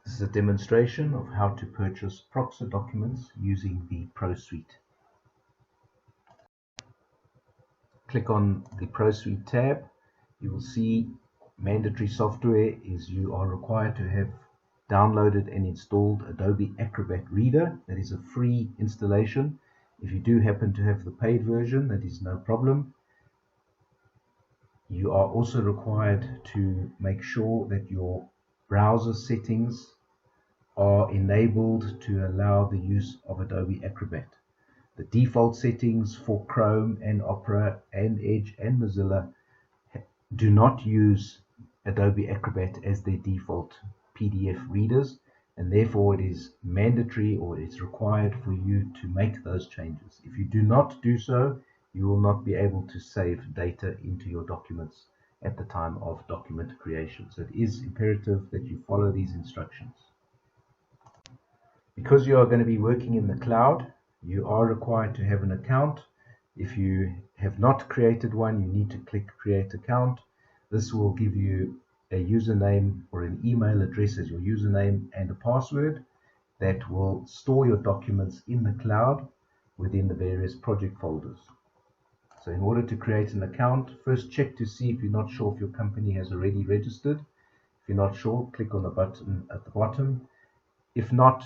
This is a demonstration of how to purchase PROCSA documents using the Pro Suite. Click on the Pro Suite tab. You will see mandatory software is you are required to have downloaded and installed Adobe Acrobat Reader. That is a free installation. If you do happen to have the paid version, that is no problem. You are also required to make sure that your browser settings are enabled to allow the use of Adobe Acrobat. The default settings for Chrome and Opera and Edge and Mozilla do not use Adobe Acrobat as their default PDF readers, and therefore it is mandatory or it's required for you to make those changes. If you do not do so, you will not be able to save data into your documents at the time of document creation. So it is imperative that you follow these instructions. Because you are going to be working in the cloud, you are required to have an account. If you have not created one, you need to click Create Account. This will give you a username or an email address as your username and a password that will store your documents in the cloud within the various project folders. So in order to create an account, first check to see if you're not sure if your company has already registered. If you're not sure, click on the button at the bottom. If not,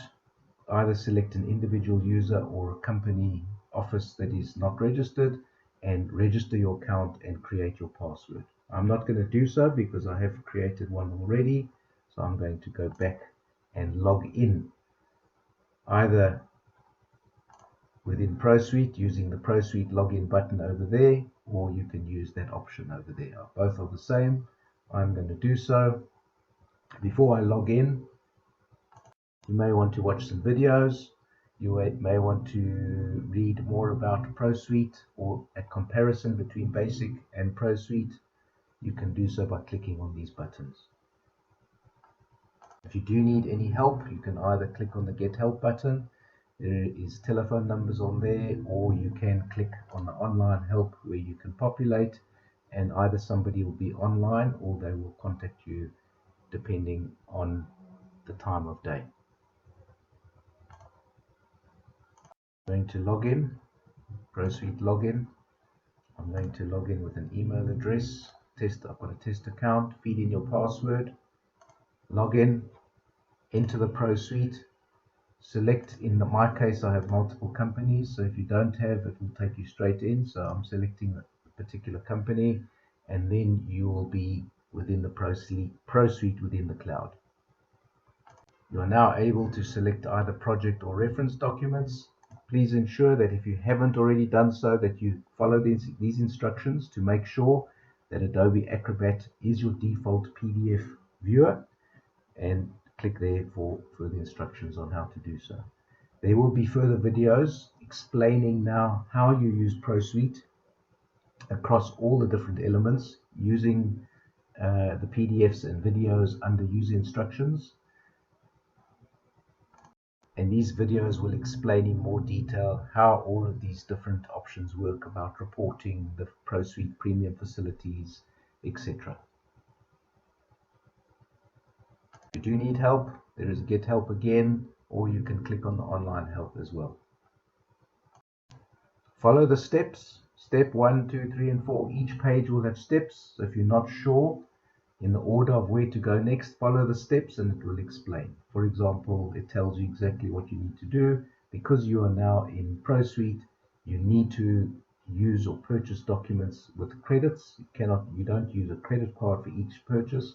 either select an individual user or a company office that is not registered and register your account and create your password. I'm not going to do so because I have created one already, so I'm going to go back and log in either within Pro Suite using the Pro Suite login button over there, or you can use that option over there. Both are the same. I'm going to do so. Before I log in, you may want to watch some videos. You may want to read more about Pro Suite or a comparison between Basic and Pro Suite. You can do so by clicking on these buttons. If you do need any help, you can either click on the Get Help button. There is telephone numbers on there, or you can click on the online help where you can populate, and either somebody will be online or they will contact you depending on the time of day. I'm going to log in, Pro Suite login. I'm going to log in with an email address. I've got a test account. Feed in your password. Log in. Enter the Pro Suite. Select, in my case, I have multiple companies, so if you don't have, it will take you straight in. So I'm selecting a particular company, and then you will be within the Pro Suite within the cloud. You are now able to select either project or reference documents. Please ensure that if you haven't already done so, that you follow these instructions to make sure that Adobe Acrobat is your default PDF viewer, and click there for further instructions on how to do so. There will be further videos explaining now how you use Pro Suite across all the different elements using the PDFs and videos under user instructions. And these videos will explain in more detail how all of these different options work, about reporting, the Pro Suite premium facilities, etc. If you do need help, there is a Get Help again, or you can click on the online help as well. Follow the steps. Step 1, 2, 3, and 4. Each page will have steps. So if you're not sure in the order of where to go next, follow the steps and it will explain. For example, it tells you exactly what you need to do. Because you are now in Pro Suite, you need to use or purchase documents with credits. You don't use a credit card for each purchase.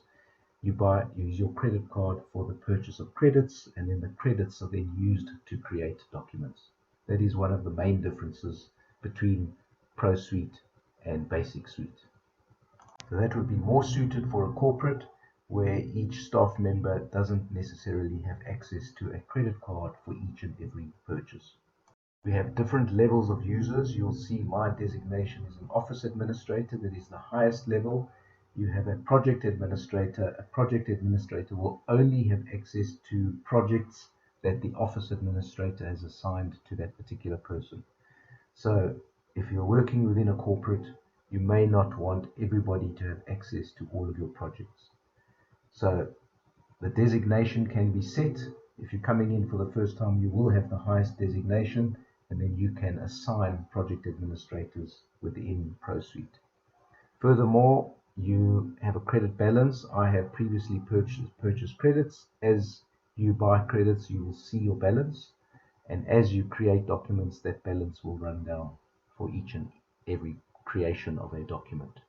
You use your credit card for the purchase of credits, and then the credits are then used to create documents. That is one of the main differences between Pro Suite and Basic Suite. So that would be more suited for a corporate where each staff member doesn't necessarily have access to a credit card for each and every purchase. We have different levels of users. You'll see my designation is an office administrator. That is the highest level. You have a project administrator. A project administrator will only have access to projects that the office administrator has assigned to that particular person. So if you're working within a corporate, you may not want everybody to have access to all of your projects. So The designation can be set. If you're coming in for the first time, you will have the highest designation, and then you can assign project administrators within ProSuite. Furthermore, you have a credit balance. I have previously purchased credits. As you buy credits, you will see your balance, and as you create documents, that balance will run down for each and every creation of a document.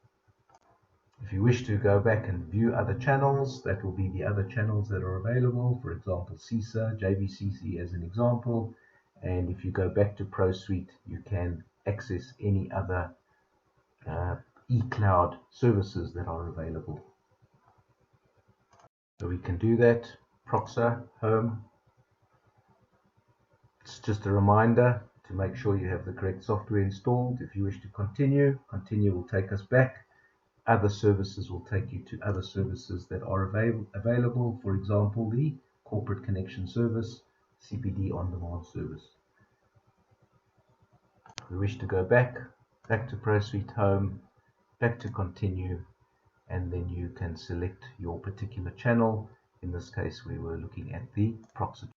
If you wish to go back and view other channels, that will be the other channels that are available, for example CISA, JVCC as an example. And if you go back to ProSuite, you can access any other eCloud services that are available. So we can do that. PROCSA Home. It's just a reminder to make sure you have the correct software installed. If you wish to continue will take us back. Other services will take you to other services that are available. For example, the Corporate Connection Service, CPD On-Demand Service. If we wish to go back to ProSuite Home, back to continue, and then you can select your particular channel. In this case, we were looking at the PROCSA